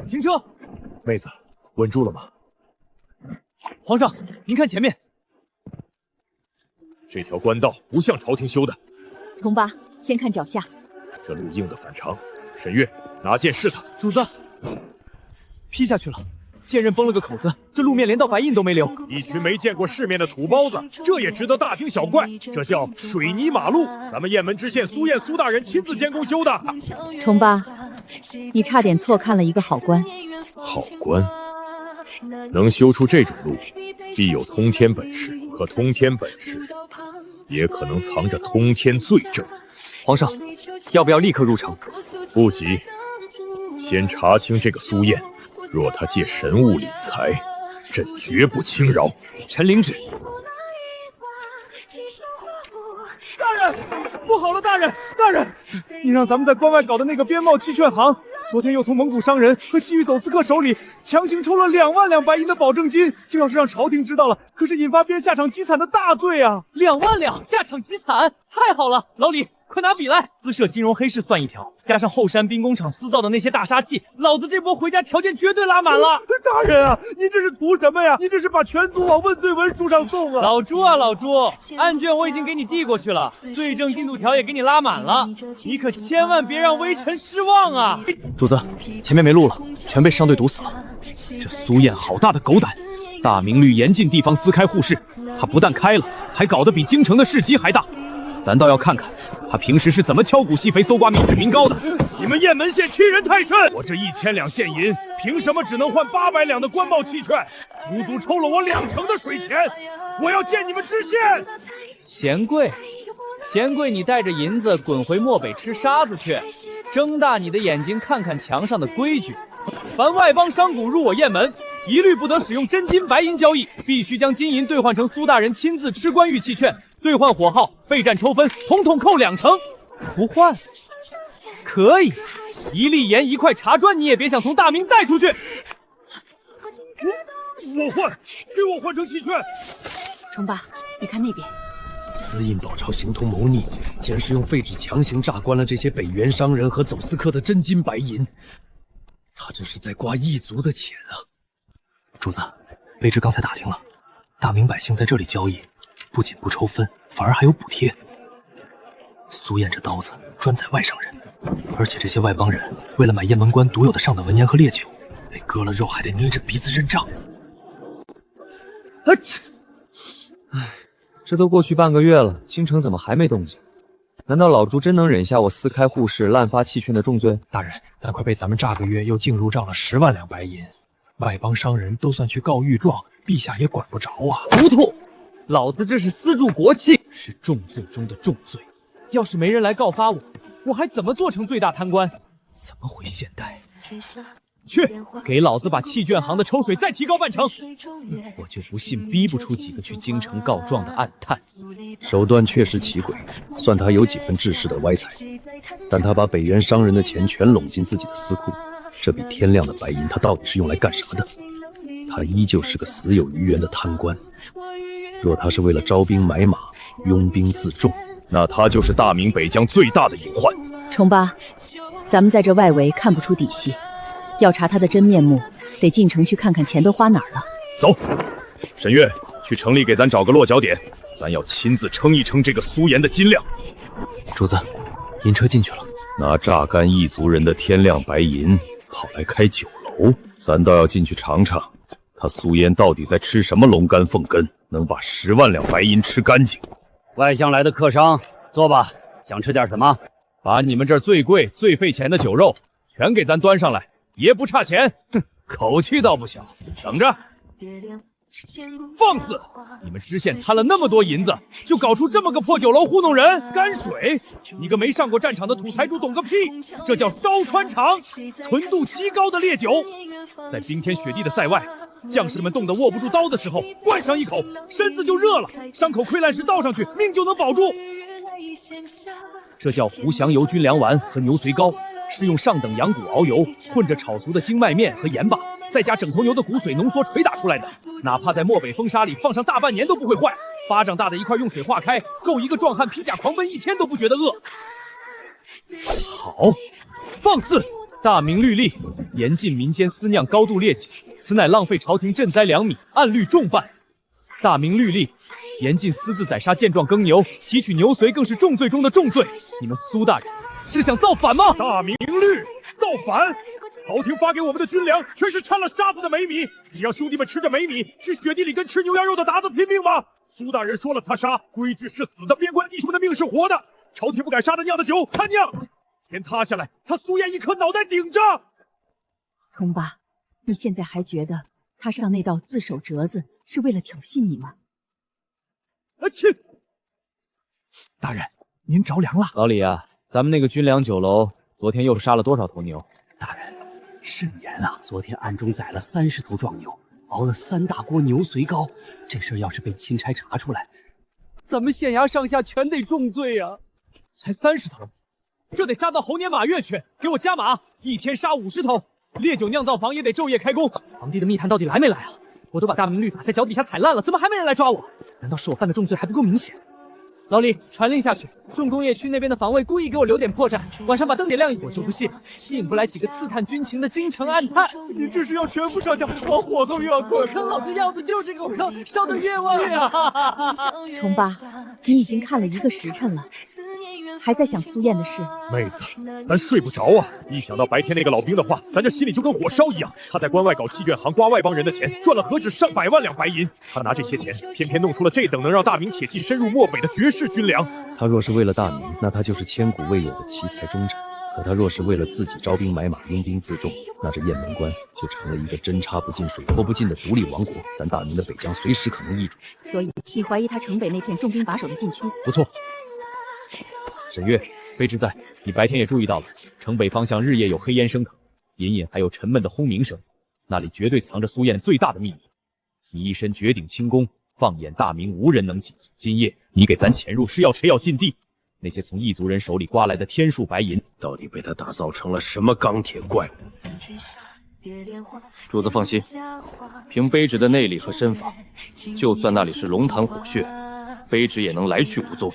停车！妹子，稳住了吗？皇上，您看前面，这条官道不像朝廷修的。重八，先看脚下。这路硬的反常。沈月，拿剑试他。主子，劈下去了。剑刃崩了个口子，这路面连道白印都没留。一群没见过世面的土包子，这也值得大惊小怪。这叫水泥马路，咱们雁门知县苏燕苏大人亲自监工修的。重八，你差点错看了一个好官。好官，能修出这种路，必有通天本事。可通天本事，也可能藏着通天罪证。皇上，要不要立刻入城？不急，先查清这个苏燕。若他借神物理财，朕绝不轻饶。臣领旨。大人，不好了！大人，你让咱们在关外搞的那个边贸期券行，昨天又从蒙古商人和西域走私客手里强行抽了2万两白银的保证金，这要是让朝廷知道了，可是引发别人下场积惨的大罪啊！2万两下场积惨，太好了！老李，快拿笔来！滋涉金融黑市算一条，加上后山兵工厂私造的那些大杀器，老子这波回家条件绝对拉满了！大人啊，您这是图什么呀？您这是把全族往问罪文书上送啊！老朱啊，老朱，案卷我已经给你递过去了，罪证进度条也给你拉满了，你可千万别让微臣失望啊！主子，前面没路了，全被商队堵死了。这苏燕好大的狗胆！大明律严禁地方私开户市，他不但开了，还搞得比京城的市集还大。咱倒要看看他平时是怎么敲鼓吸肥、搜刮民脂民膏的。你们雁门县欺人太甚！我这1000两现银，凭什么只能换800两的官贸期券？足足抽了我20%的水钱！我要见你们知县！贤贵，你带着银子滚回漠北吃沙子去！睁大你的眼睛看看墙上的规矩，凡外邦商贾入我雁门，一律不得使用真金白银交易，必须将金银兑换成苏大人亲自吃官玉器券。兑换火耗、备战抽分，统统扣2成。不换？可以。1粒盐1块茶砖，你也别想从大明带出去。我换，给我换成期券。重八，你看那边。私印宝钞形同谋逆，竟然是用废纸强行榨干了这些北元商人和走私客的真金白银。他这是在刮异族的钱啊！主子，卑职刚才打听了，大明百姓在这里交易，不仅不抽分，反而还有补贴。苏燕这刀子专宰外省人，而且这些外邦人为了买雁门关独有的上等文言和烈酒，被割了肉还得捏着鼻子认账。这都过去半个月了，京城怎么还没动静？难道老朱真能忍下我私开户市、滥发契券的重罪？大人，咱快被咱们这个月又净入账了10万两白银，外邦商人都算去告御状，陛下也管不着啊！糊涂！老子这是私铸国器，是重罪中的重罪。要是没人来告发我，我还怎么做成最大贪官？怎么回现代？去，给老子把契券行的抽水再提高半成！我就不信逼不出几个去京城告状的暗探。手段确实奇诡，算他有几分治世的歪才，但他把北元商人的钱全拢进自己的私库，这笔天量的白银他到底是用来干啥的？他依旧是个死有余源的贪官。若他是为了招兵买马、拥兵自重，那他就是大明北疆最大的隐患。重八，咱们在这外围看不出底细，要查他的真面目，得进城去看看钱都花哪儿了。走，沈月，去城里给咱找个落脚点，咱要亲自称一称这个苏岩的斤两。主子，引车进去了。拿榨干异族人的天量白银，跑来开酒楼，咱倒要进去尝尝，他苏烟到底在吃什么龙肝凤根，能把10万两白银吃干净。外乡来的客商，坐吧，想吃点什么？把你们这儿最贵、最费钱的酒肉全给咱端上来，爷不差钱。哼，口气倒不小。等着！放肆！你们知县贪了那么多银子，就搞出这么个破酒楼糊弄人？泔水！你个没上过战场的土财主懂个屁！这叫烧穿肠，纯度极高的烈酒。在冰天雪地的塞外，将士们冻得握不住刀的时候，灌上一口，身子就热了，伤口溃烂时倒上去，命就能保住。这叫胡翔油军粮丸和牛髓膏，是用上等羊骨熬油，混着炒熟的精麦面和盐巴，再加整头牛的骨髓浓缩捶打出来的，哪怕在漠北风沙里放上大半年都不会坏。巴掌大的一块用水化开，够一个壮汉披甲狂奔1天都不觉得饿。好，放肆！大明律例，严禁民间私酿高度烈酒，此乃浪费朝廷赈灾粮米，按律重办。大明律例，严禁私自宰杀健壮耕牛，提取牛髓更是重罪中的重罪。你们苏大人是想造反吗？大明律造反！朝廷发给我们的军粮全是掺了沙子的美米，你让兄弟们吃着美米去雪地里跟吃牛羊肉的鞑子拼命吗？苏大人说了他杀，规矩是死的，边关弟兄们的命是活的，朝廷不敢杀他酿的酒，他酿，天塌下来他苏燕一颗脑袋顶着。冲爸，你现在还觉得他上那道自首折子是为了挑衅你吗？切！大人，您着凉了。老李啊，咱们那个军粮酒楼昨天又杀了多少头牛？大人，慎言啊！昨天暗中宰了30头壮牛，熬了3大锅牛髓膏。这事儿要是被钦差查出来，咱们县衙上下全得重罪啊！才30头，这得加到猴年马月去，给我加码，一天杀50头。烈酒酿造房也得昼夜开工。皇帝的密探到底来没来啊？我都把大明律法在脚底下踩烂了，怎么还没人来抓我？难道是我犯的重罪还不够明显？老李，传令下去，重工业区那边的防卫故意给我留点破绽，晚上把灯点亮一点，我就不信吸引不来几个刺探军情的京城暗探。你这是要全部上缴，往火坑越滚！可老子要的就是个火，烧得越旺越好。冲爸，你已经看了1个时辰了，还在想苏燕的事？妹子，咱睡不着啊！一想到白天那个老兵的话，咱这心里就跟火烧一样。他在关外搞契券行，刮外邦人的钱，赚了何止上百万两白银。他拿这些钱，偏偏弄出了这等能让大明铁骑深入漠北的绝世军粮。他若是为了大明，那他就是千古未有的奇才忠臣；可他若是为了自己招兵买马、拥兵自重，那这雁门关就成了一个针插不进、水泼不进的独立王国。咱大明的北疆随时可能易主。所以你怀疑他城北那片重兵把守的禁区？不错。沈月，卑职在。你白天也注意到了，城北方向日夜有黑烟升腾，隐隐还有沉闷的轰鸣声，那里绝对藏着苏燕最大的秘密。你一身绝顶轻功，放眼大明无人能及。今夜你给咱潜入是要吃药禁地，那些从异族人手里刮来的天数白银，到底被他打造成了什么钢铁怪物？主子放心，凭卑职的内力和身法，就算那里是龙潭虎穴，卑职也能来去无踪，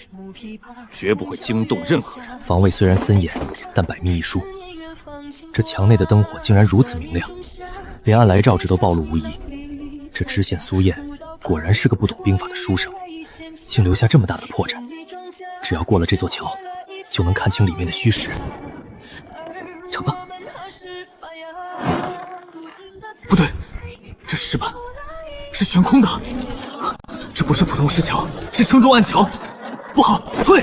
绝不会惊动任何人。防卫虽然森严，但百密一疏。这墙内的灯火竟然如此明亮，连按来照之都暴露无遗。这知县苏燕果然是个不懂兵法的书生，竟留下这么大的破绽。只要过了这座桥，就能看清里面的虚实。成吧？不对，这石板是悬空的，这不是普通石桥，是城中暗桥，不好，退！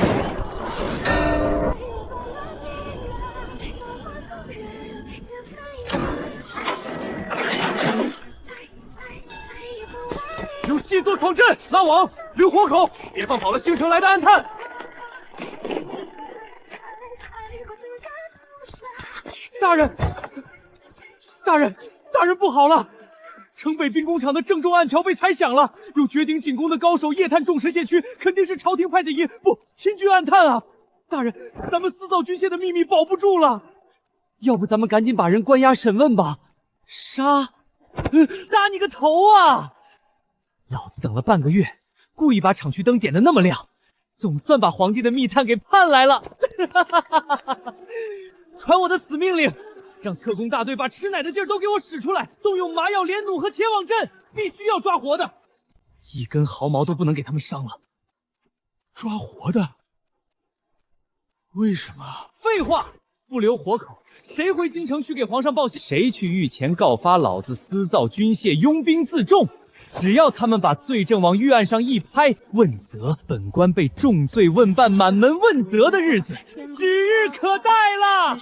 有细作闯阵，拉网，留活口，别放跑了星城来的暗探。大人，大人，大人不好了！城北兵工厂的正中暗桥被踩响了，有绝顶警功的高手夜探众神县区，肯定是朝廷派遣亲军暗探啊！大人，咱们私造军械的秘密保不住了，要不咱们赶紧把人关押审问吧？杀你个头啊！老子等了半个月，故意把厂区灯点得那么亮，总算把皇帝的密探给盼来了。传我的死命令，让特工大队把吃奶的劲儿都给我使出来，动用麻药、连弩和铁网阵，必须要抓活的，一根毫毛都不能给他们伤了。抓活的？为什么？废话，不留活口，谁回京城去给皇上报信？谁去御前告发老子私造军械、拥兵自重？只要他们把罪证往御案上一拍，问责，本官被重罪问办、满门问责的日子指日可待了。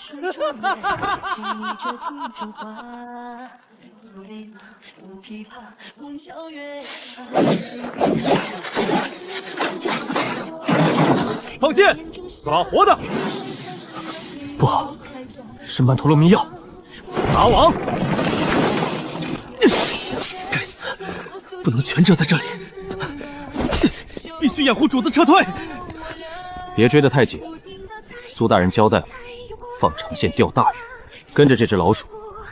放箭，抓活的！不好，是曼陀罗迷药。拿网！该死，不能全折在这里，必须掩护主子撤退。别追得太紧。苏大人交代了，放长线钓大鱼，跟着这只老鼠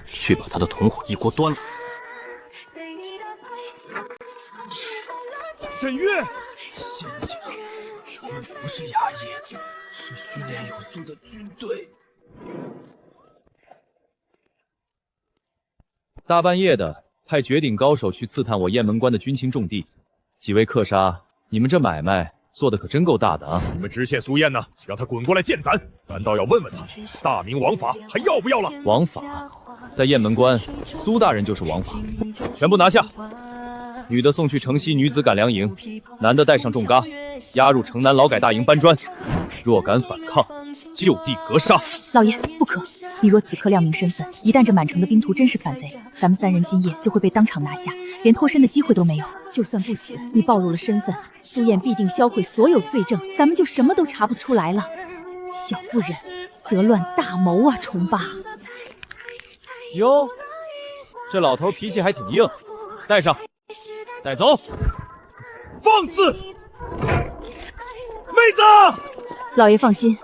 去把他的同伙一锅端了。沈月，陷阱，他们不是衙役，是训练有素的军队。大半夜的，派绝顶高手去刺探我雁门关的军情重地。几位客杀，你们这买卖做的可真够大的啊！你们知县苏燕呢？让他滚过来见咱，咱倒要问问他，大明王法还要不要了？王法，在雁门关，苏大人就是王法，全部拿下。女的送去城西女子赶粮营，男的带上重嘎，押入城南劳改大营搬砖。若敢反抗，就地格杀！老爷，不可！你若此刻亮明身份，一旦这满城的兵徒真是反贼，咱们3人今夜就会被当场拿下，连脱身的机会都没有。就算不死，你暴露了身份，苏燕必定销毁所有罪证，咱们就什么都查不出来了。小不忍则乱大谋啊，重八！哟，这老头脾气还挺硬，带上，带走。放肆！妹子！老爷放心，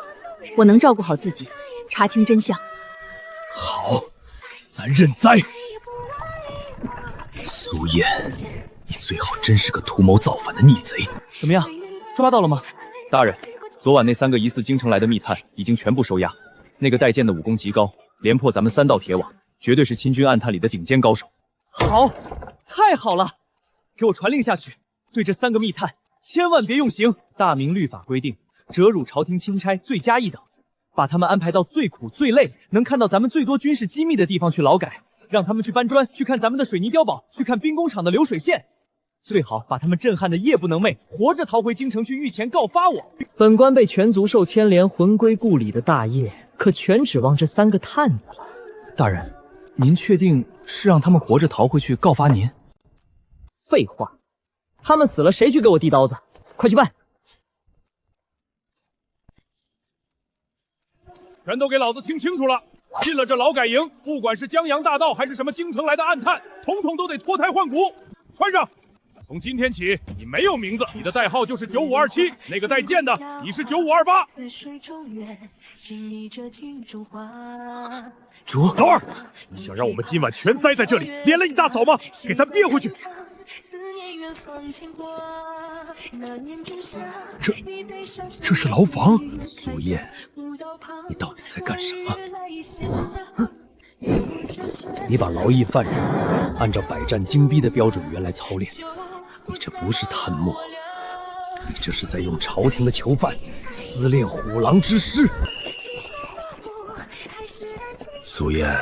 我能照顾好自己，查清真相。好，咱认栽。苏燕，你最好真是个图谋造反的逆贼。怎么样，抓到了吗？大人，昨晚那3个疑似京城来的密探已经全部收押。那个带剑的武功极高，连破咱们3道铁网，绝对是清军暗探里的顶尖高手。好，太好了，给我传令下去，对这3个密探千万别用刑。大明律法规定，折辱朝廷钦差罪加1等，把他们安排到最苦最累，能看到咱们最多军事机密的地方去劳改，让他们去搬砖，去看咱们的水泥碉堡，去看兵工厂的流水线。最好把他们震撼的夜不能寐，活着逃回京城去御前告发我。本官被全族受牵连，魂归故里的大业，可全指望这3个探子了。大人，您确定是让他们活着逃回去告发您？废话，他们死了，谁去给我递刀子？快去办！全都给老子听清楚了！进了这劳改营，不管是江洋大盗还是什么京城来的暗探，统统都得脱胎换骨，穿上！从今天起，你没有名字，你的代号就是9527。那个带剑的，你是9528。主，老二，你想让我们今晚全栽在这里，连累你大嫂吗？给咱憋回去！这是牢房。苏燕，你到底在干什么？你把劳役犯人按照百战精逼的标准原来操练，你这不是探墨，你这是在用朝廷的囚犯撕裂虎狼之师。苏燕，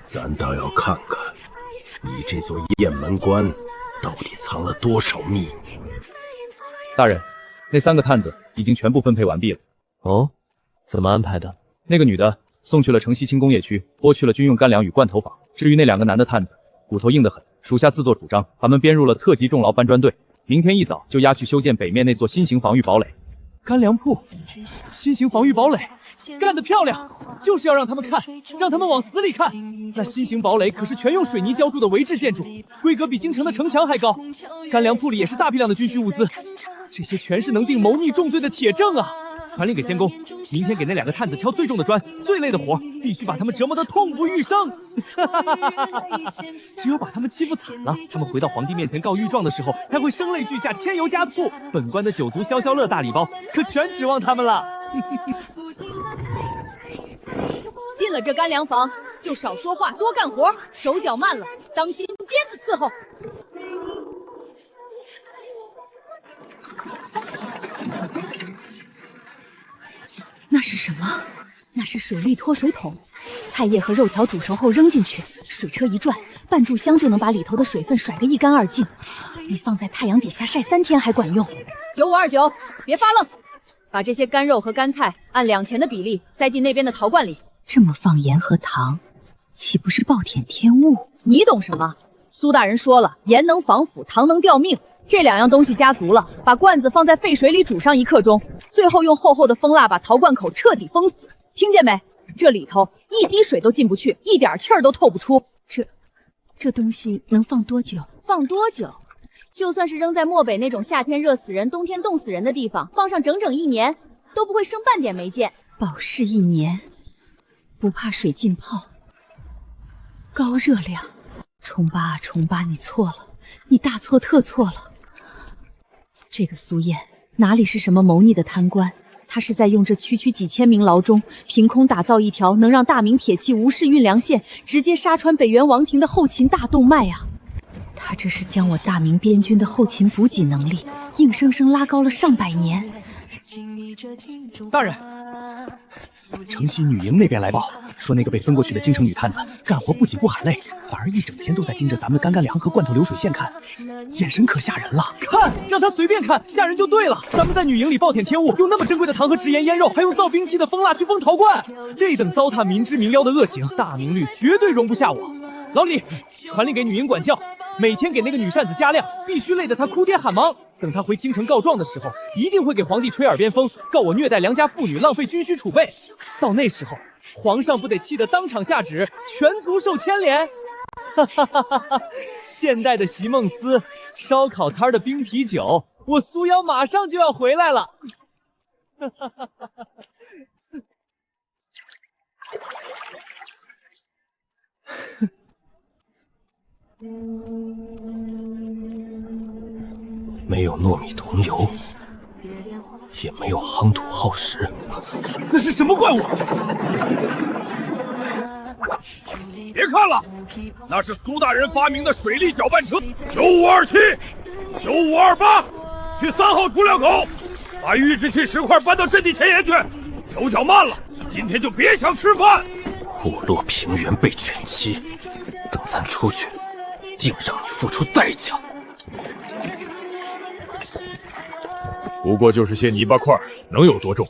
咱倒要看看你这座雁门关到底藏了多少秘密。大人，那3个探子已经全部分配完毕了。哦，怎么安排的？那个女的送去了城西轻工业区，剥去了军用干粮与罐头坊。至于那2个男的探子，骨头硬得很，属下自作主张，把他们编入了特级重劳搬砖队，明天一早就押去修建北面那座新型防御堡垒。干粮铺，新型防御堡垒，干得漂亮！就是要让他们看，让他们往死里看。那新型堡垒可是全用水泥浇筑的围制建筑，规格比京城的城墙还高。干粮铺里也是大批量的军需物资，这些全是能定谋逆重罪的铁证啊！传令给监工，明天给那2个探子挑最重的砖，最累的活，必须把他们折磨得痛不欲生。只有把他们欺负惨了，他们回到皇帝面前告御状的时候，才会声泪俱下，添油加醋。本官的9族消消乐大礼包，可全指望他们了。进了这干粮房，就少说话，多干活，手脚慢了，当心鞭子伺候。那是什么？那是水力脱水桶，菜叶和肉条煮熟后扔进去，水车一转，半炷香就能把里头的水分甩个一干二净。你放在太阳底下晒3天还管用。9529，别发愣，把这些干肉和干菜按2钱的比例塞进那边的陶罐里。这么放盐和糖，岂不是暴殄天物？你懂什么？苏大人说了，盐能防腐，糖能吊命。这2样东西加足了，把罐子放在沸水里煮上1刻钟，最后用厚厚的蜂蜡把陶罐口彻底封死。听见没？这里头一滴水都进不去，一点气儿都透不出。这东西能放多久？放多久？就算是扔在漠北那种夏天热死人、冬天冻死人的地方，放上整整1年，都不会生半点霉溅。保释1年，不怕水浸泡，高热量。重八，你错了，你大错特错了。这个苏燕哪里是什么谋逆的贪官，他是在用这区区几千名劳中，凭空打造一条能让大明铁骑无视运粮线，直接杀穿北元王庭的后勤大动脉啊！他这是将我大明边军的后勤补给能力，硬生生拉高了上百年。大人，城西女营那边来报，说那个被分过去的京城女探子干活不仅不喊累，反而一整天都在盯着咱们的干干粮和罐头流水线看，眼神可吓人了。看，让他随便看，吓人就对了。咱们在女营里暴殄天物，用那么珍贵的糖和直盐腌肉，还用造兵器的蜂蜡去封陶罐，这等糟蹋民脂民膏的恶行，大明律绝对容不下我。老李，传令给女营管教，每天给那个女扇子加量，必须累得她哭爹喊忙。等她回京城告状的时候，一定会给皇帝吹耳边风，告我虐待良家妇女，浪费军需储备。到那时候，皇上不得气得当场下旨，全族受牵连？哈哈哈哈哈！现代的席梦思，烧烤摊的冰啤酒，我苏瑶马上就要回来了。哈哈哈哈哈！没有糯米桐油，也没有夯土耗时，那是什么怪物？别看了，那是苏大人发明的水利搅拌车9527、9528，去3号出料口，把预制器10块搬到阵地前沿去。手脚慢了，今天就别想吃饭。部落平原被犬欺，等咱出去，定让你付出代价。不过就是些泥巴块，能有多重？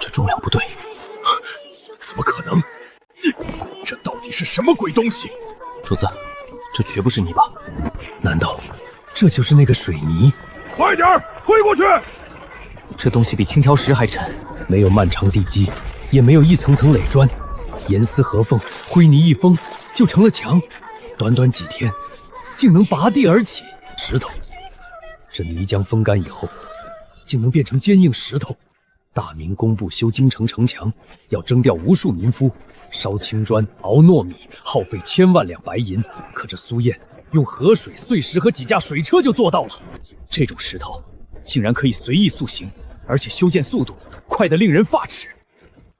这重量不对，怎么可能？这到底是什么鬼东西？主子，这绝不是泥巴，难道这就是那个水泥？快点推过去！这东西比青条石还沉，没有漫长地基，也没有一层层垒砖，严丝合缝，灰泥一封就成了墙。短短几天，竟能拔地而起。石头，这泥浆风干以后，竟能变成坚硬石头。大明工部修京城城墙，要征调无数民夫，烧青砖、熬糯米，耗费1000万两白银。可这苏燕用河水、碎石和几架水车就做到了。这种石头竟然可以随意塑形，而且修建速度快得令人发指。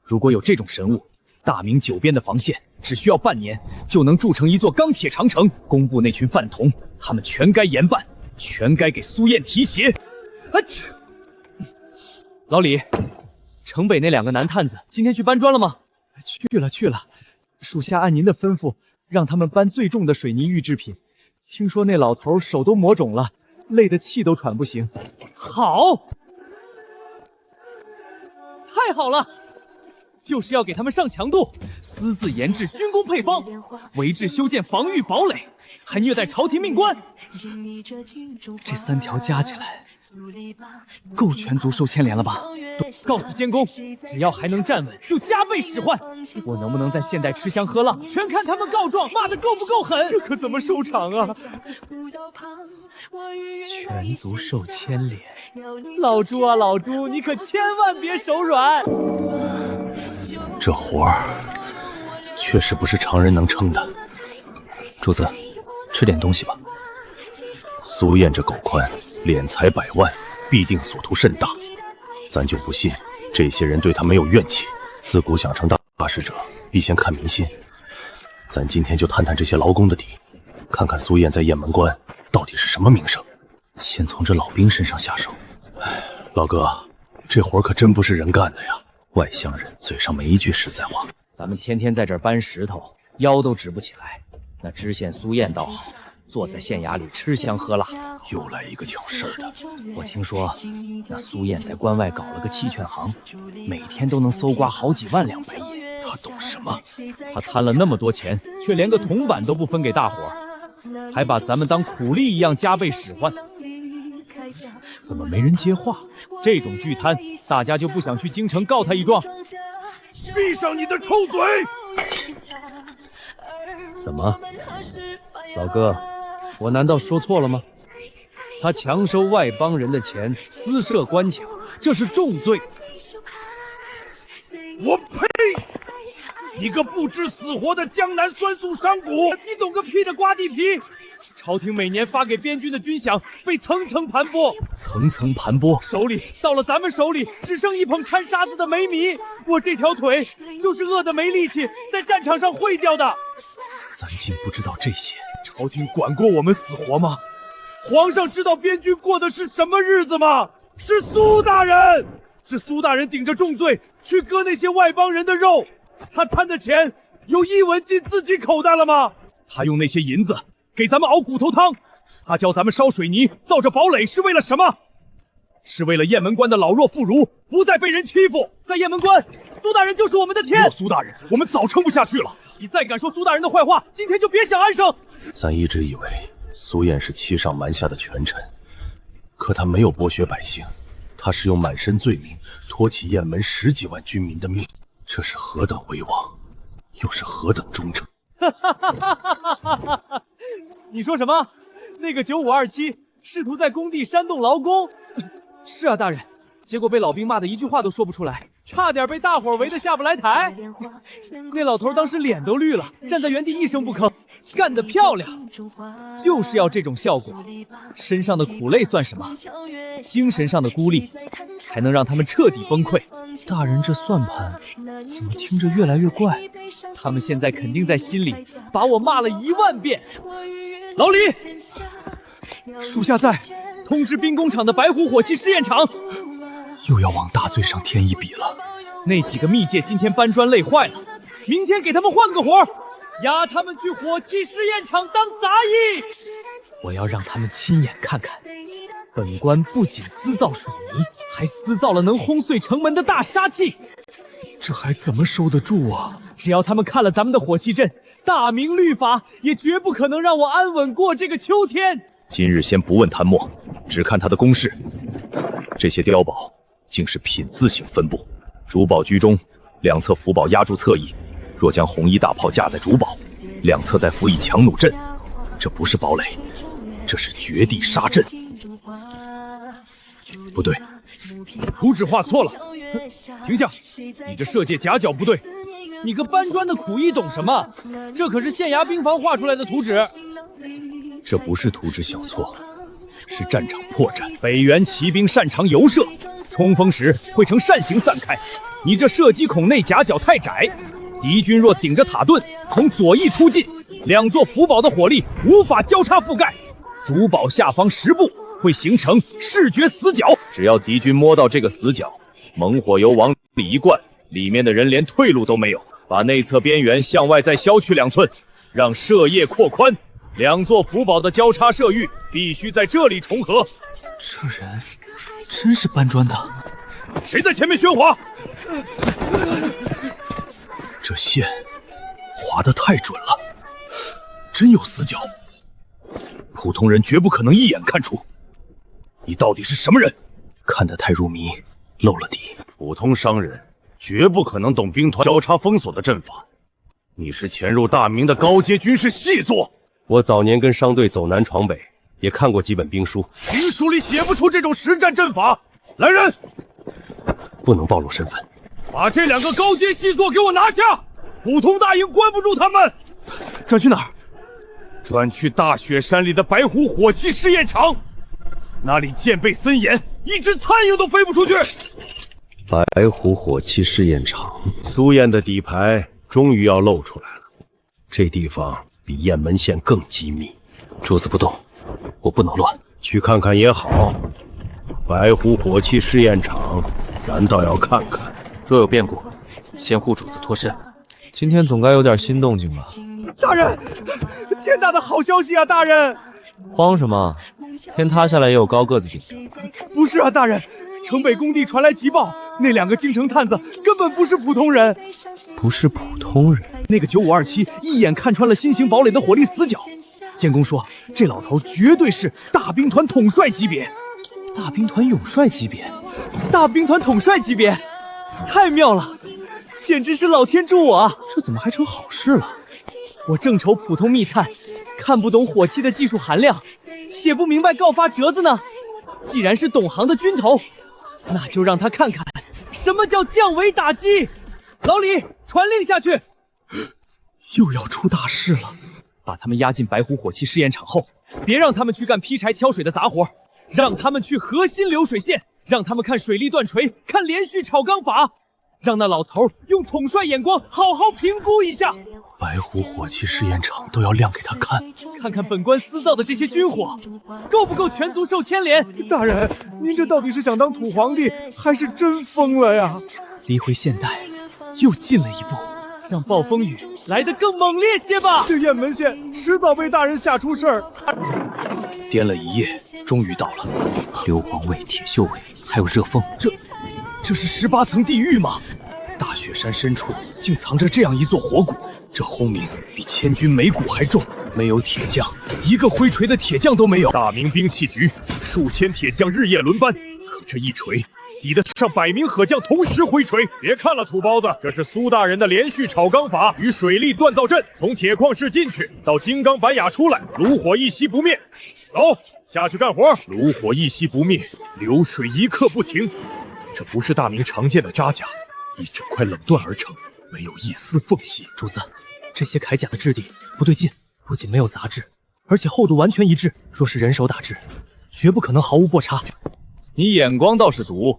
如果有这种神物，大明9边的防线只需要半年就能筑成一座钢铁长城。工部那群饭童，他们全该严办，全该给苏燕提鞋。老李，城北那2个男探子今天去搬砖了吗？去了，属下按您的吩咐，让他们搬最重的水泥预制品。听说那老头手都磨肿了，累得气都喘不行。好，太好了，就是要给他们上强度，私自研制军工配方，围制修建防御堡垒，还虐待朝廷命官。这3条加起来，够全族受牵连了吧？告诉监工，只要还能站稳，就加倍使唤。我能不能在现代吃香喝辣，全看他们告状骂得够不够狠。这可怎么收场啊？全族受牵连，老朱啊老朱，你可千万别手软。这活儿确实不是常人能撑的。主子，吃点东西吧。苏燕这狗官敛财100万，必定所图甚大。咱就不信这些人对他没有怨气。自古想成大事者，必先看民心。咱今天就探探这些劳工的底，看看苏燕在雁门关到底是什么名声。先从这老兵身上下手。老哥，这活可真不是人干的呀。外乡人嘴上没一句实在话。咱们天天在这儿搬石头，腰都直不起来。那知县苏燕倒好，坐在县衙里吃香喝辣。又来一个挑事儿的。我听说那苏燕在关外搞了个弃券行，每天都能搜刮好几万两白银。他懂什么？他贪了那么多钱，却连个铜板都不分给大伙儿，还把咱们当苦力一样加倍使唤。怎么没人接话？这种巨贪，大家就不想去京城告他一状？闭上你的臭嘴！怎么，老哥，我难道说错了吗？他强收外邦人的钱，私设官卡，这是重罪。我呸！你个不知死活的江南酸素商贾，你懂个屁的瓜地皮！朝廷每年发给边军的军饷被层层盘剥，层层盘剥，手里到了咱们手里只剩一捧掺沙子的煤米，我这条腿就是饿得没力气，在战场上毁掉的。咱竟不知道这些，朝廷管过我们死活吗？皇上知道边军过的是什么日子吗？是苏大人，是苏大人顶着重罪去割那些外邦人的肉，他贪的钱有一文进自己口袋了吗？他用那些银子给咱们熬骨头汤，他教咱们烧水泥造着堡垒是为了什么？是为了雁门关的老弱妇孺不再被人欺负。在雁门关，苏大人就是我们的天。没有苏大人，我们早撑不下去了。你再敢说苏大人的坏话，今天就别想安生。咱一直以为苏燕是欺上瞒下的权臣，可他没有剥削百姓，他是用满身罪名托起雁门10几万军民的命，这是何等威望，又是何等忠诚。你说什么？那个9527试图在工地煽动劳工？是啊，大人。结果被老兵骂的一句话都说不出来，差点被大伙围得下不来台。那老头当时脸都绿了，站在原地一声不吭。干得漂亮，就是要这种效果。身上的苦累算什么？精神上的孤立才能让他们彻底崩溃。大人这算盘怎么听着越来越怪？他们现在肯定在心里把我骂了1万遍。老李，属下在，通知兵工厂的白虎火器试验场。又要往大罪上添一笔了。那几个密界今天搬砖累坏了，明天给他们换个活，押他们去火器试验场当杂役。我要让他们亲眼看看，本官不仅私造水泥，还私造了能轰碎城门的大杀器。这还怎么收得住啊？只要他们看了咱们的火器阵，大明律法，也绝不可能让我安稳过这个秋天。今日先不问谭墨，只看他的攻势。这些碉堡竟是品字形分布，主堡居中，两侧辅堡压住侧翼。若将红衣大炮架在主堡，两侧再辅以强弩阵，这不是堡垒，这是绝地杀阵。不对，图纸画错了。停下！你这射界夹角不对。你个搬砖的苦役懂什么？这可是县衙兵房画出来的图纸。这不是图纸小错，是战场破绽。北原骑兵擅长游射，冲锋时会呈扇形散开。你这射击孔内夹角太窄，敌军若顶着塔盾从左翼突进，两座辅堡的火力无法交叉覆盖，主堡下方10步会形成视觉死角。只要敌军摸到这个死角，猛火油往里一灌，里面的人连退路都没有。把内侧边缘向外再削去2寸，让射叶扩宽。两座辅堡的交叉射域必须在这里重合。这人真是搬砖的？谁在前面喧哗？这线划得太准了，真有死角，普通人绝不可能一眼看出。你到底是什么人？看得太入迷，漏了底。普通商人绝不可能懂兵团交叉封锁的阵法。你是潜入大明的高阶军事细作。我早年跟商队走南闯北，也看过几本兵书，兵书里写不出这种实战阵法。来人，不能暴露身份。把这2个高阶细作给我拿下！普通大营关不住他们。转去哪儿？转去大雪山里的白虎火器试验场，那里戒备森严，一只苍蝇都飞不出去。白虎火器试验场，苏燕的底牌终于要露出来了。这地方比雁门县更机密，桌子不动，我不能乱。去看看也好。白虎火器试验场，咱倒要看看。若有变故，先护主子脱身。今天总该有点新动静吧？大人，天大的好消息啊！大人，慌什么？天塌下来也有高个子顶着。不是啊，大人，城北工地传来急报，那2个京城探子根本不是普通人。不是普通人？那个9527一眼看穿了新型堡垒的火力死角。监工说，这老头绝对是大兵团统帅级别。大兵团勇帅级别？大兵团统帅级别，太妙了，简直是老天助我啊！这怎么还成好事了？我正愁普通密探看不懂火器的技术含量，写不明白告发折子呢。既然是懂行的军头，那就让他看看什么叫降维打击。老李，传令下去。又要出大事了。把他们押进白虎火器试验场后，别让他们去干劈柴挑水的杂活，让他们去核心流水线，让他们看水利断锤，看连续炒钢法，让那老头用统帅眼光好好评估一下。白虎火器试验场都要亮给他看，看看本官私造的这些军火，够不够全族受牵连？大人，您这到底是想当土皇帝，还是真疯了呀？离回现代又近了一步，让暴风雨来得更猛烈些吧。这雁门县迟早被大人吓出事儿。颠了一夜，终于到了。硫磺味、铁锈味，还有热风，这是18层地狱吗？大雪山深处竟藏着这样一座火谷，这轰鸣比千钧美鼓还重。没有铁匠，一个挥锤的铁匠都没有。大明兵器局数千铁匠日夜轮班，可这一锤抵得上100名火匠同时挥锤。别看了，土包子，这是苏大人的连续炒钢法与水利锻造阵。从铁矿室进去，到金刚板雅出来，炉火一熄不灭。走，下去干活。炉火一熄不灭，流水一刻不停。这不是大明常见的扎甲，一整块冷锻而成，没有一丝缝隙。主子，这些铠甲的质地不对劲，不仅没有杂质，而且厚度完全一致。若是人手打制，绝不可能毫无破差。你眼光倒是毒。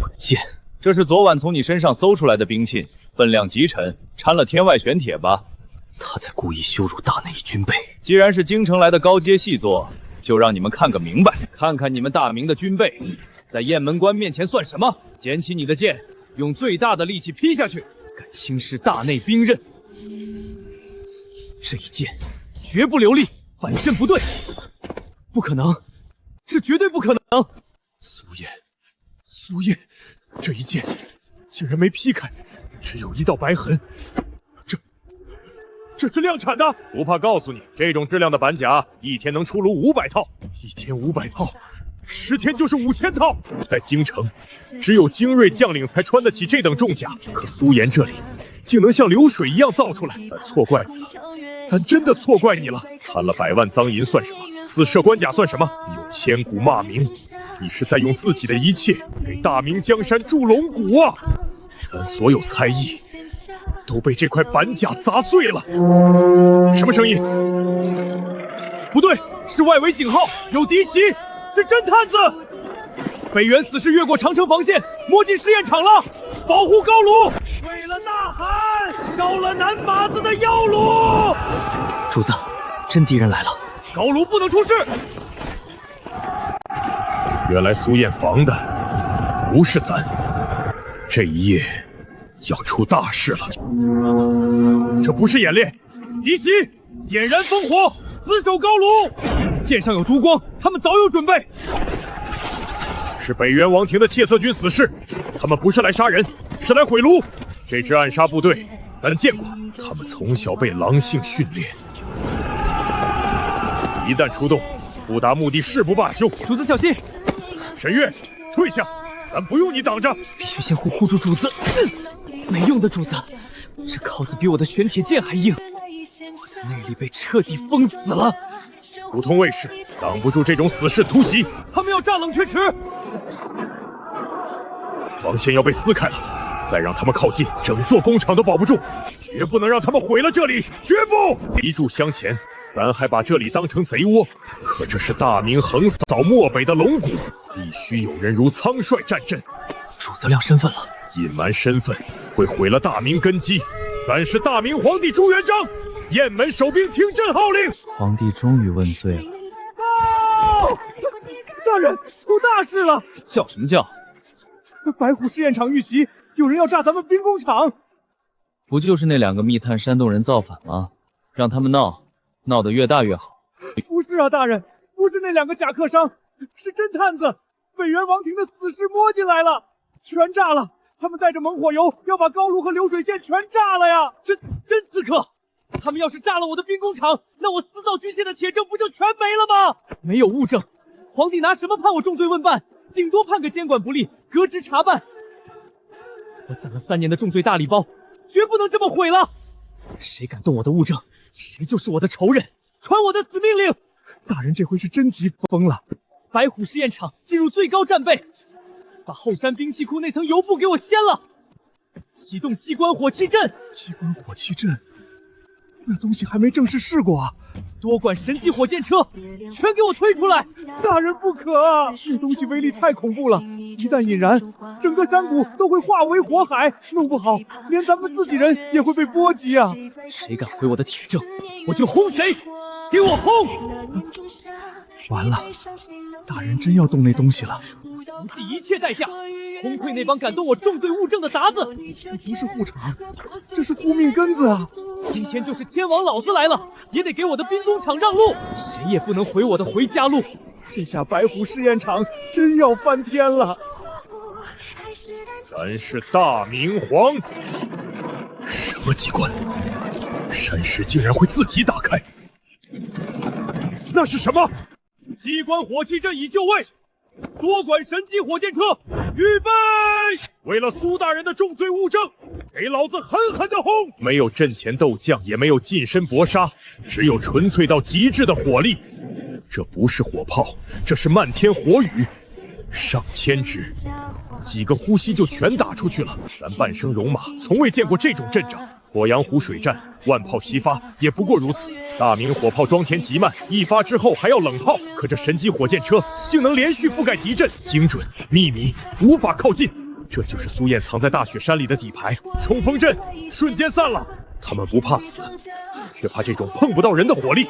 我的剑，这是昨晚从你身上搜出来的兵器，分量极沉，掺了天外玄铁吧？他在故意羞辱大内军备。既然是京城来的高阶细作，就让你们看个明白，看看你们大明的军备，在雁门关面前算什么？捡起你的剑，用最大的力气劈下去！敢轻视大内兵刃，这一剑绝不留力，反正不对，不可能，这绝对不可能！苏燕，这一剑竟然没劈开，只有一道白痕。这是量产的，不怕告诉你，这种质量的板甲一天能出炉500套，1天500套，10天就是5000套。在京城，只有精锐将领才穿得起这等重甲，可苏岩这里竟能像流水一样造出来，咱错怪你了，咱真的错怪你了。贪了100万赃银算什么？私设关甲算什么？用千古骂名，你是在用自己的一切给大明江山筑龙骨啊！咱所有猜疑都被这块板甲砸碎了。什么声音？不对，是外围警号，有敌袭，是侦探子。北元死士越过长城防线，摸进试验场了，保护高卢。为了呐喊，烧了南马子的腰炉。主子，真敌人来了，高卢不能出事。原来苏燕防的不是咱，这一夜要出大事了。这不是演练，敌袭，点燃烽火，死守高卢。剑上有毒光，他们早有准备。是北元王庭的窃色军死士，他们不是来杀人，是来毁炉。这支暗杀部队咱见过，他们从小被狼性训练，一旦出动，不达目的誓不罢休。主子小心！沈月，退下，咱不用你挡着。必须先护住主子。没用的，主子，这铐子比我的玄铁剑还硬，我的内力被彻底封死了。普通卫士挡不住这种死士突袭，他们要炸冷却池，防线要被撕开了，再让他们靠近，整座工厂都保不住，绝不能让他们毁了这里，绝不！一炷香前，咱还把这里当成贼窝，可这是大明横扫漠北的龙骨，必须有人如苍帅战阵。主子亮身份了，隐瞒身份会毁了大明根基。咱是大明皇帝朱元璋，雁门守兵听朕号令。皇帝终于问罪了。大人，出大事了！叫什么叫？白虎试验场遇袭，有人要炸咱们兵工厂。不就是那2个密探煽动人造反吗？让他们闹，闹得越大越好。不是啊，大人，不是那2个假客商，是侦探子，北元王庭的死士摸进来了，全炸了。他们带着猛火油，要把高炉和流水线全炸了呀！真刺客！他们要是炸了我的兵工厂，那我私造军械的铁证不就全没了吗？没有物证，皇帝拿什么判我重罪问办？顶多判个监管不力，革职查办。我攒了3年的重罪大礼包，绝不能这么毁了！谁敢动我的物证，谁就是我的仇人，传我的死命令！大人这回是真急疯了。白虎试验场进入最高战备，把后山兵器库那层油布给我掀了，启动机关火器阵。机关火器阵，那东西还没正式试过啊！多管神机火箭车，全给我推出来！大人不可啊！那东西威力太恐怖了，一旦引燃，整个山谷都会化为火海，弄不好连咱们自己人也会被波及啊！谁敢毁我的铁证，我就轰谁！给我轰！完了，大人真要动那东西了！不计一切代价，轰溃那帮敢动我重罪物证的杂子！这不是护场，这是护命根子啊！今天就是天王老子来了，也得给我的兵工厂让路，谁也不能毁我的回家路。这下白虎试验场真要翻天了！咱是大明皇，什么机关？山石竟然会自己打开？那是什么？机关火器阵已就位，多管神机火箭车预备！为了苏大人的重罪物证，给老子狠狠的轰！没有阵前斗将，也没有近身搏杀，只有纯粹到极致的火力。这不是火炮，这是漫天火雨，上千支，几个呼吸就全打出去了。咱半生戎马，从未见过这种阵仗。鄱阳湖水战，万炮齐发，也不过如此。大明火炮装填极慢，一发之后还要冷炮，可这神机火箭车竟能连续覆盖敌阵，精准秘密，无法靠近。这就是苏燕藏在大雪山里的底牌，冲锋阵瞬间散了。他们不怕死，却怕这种碰不到人的火力。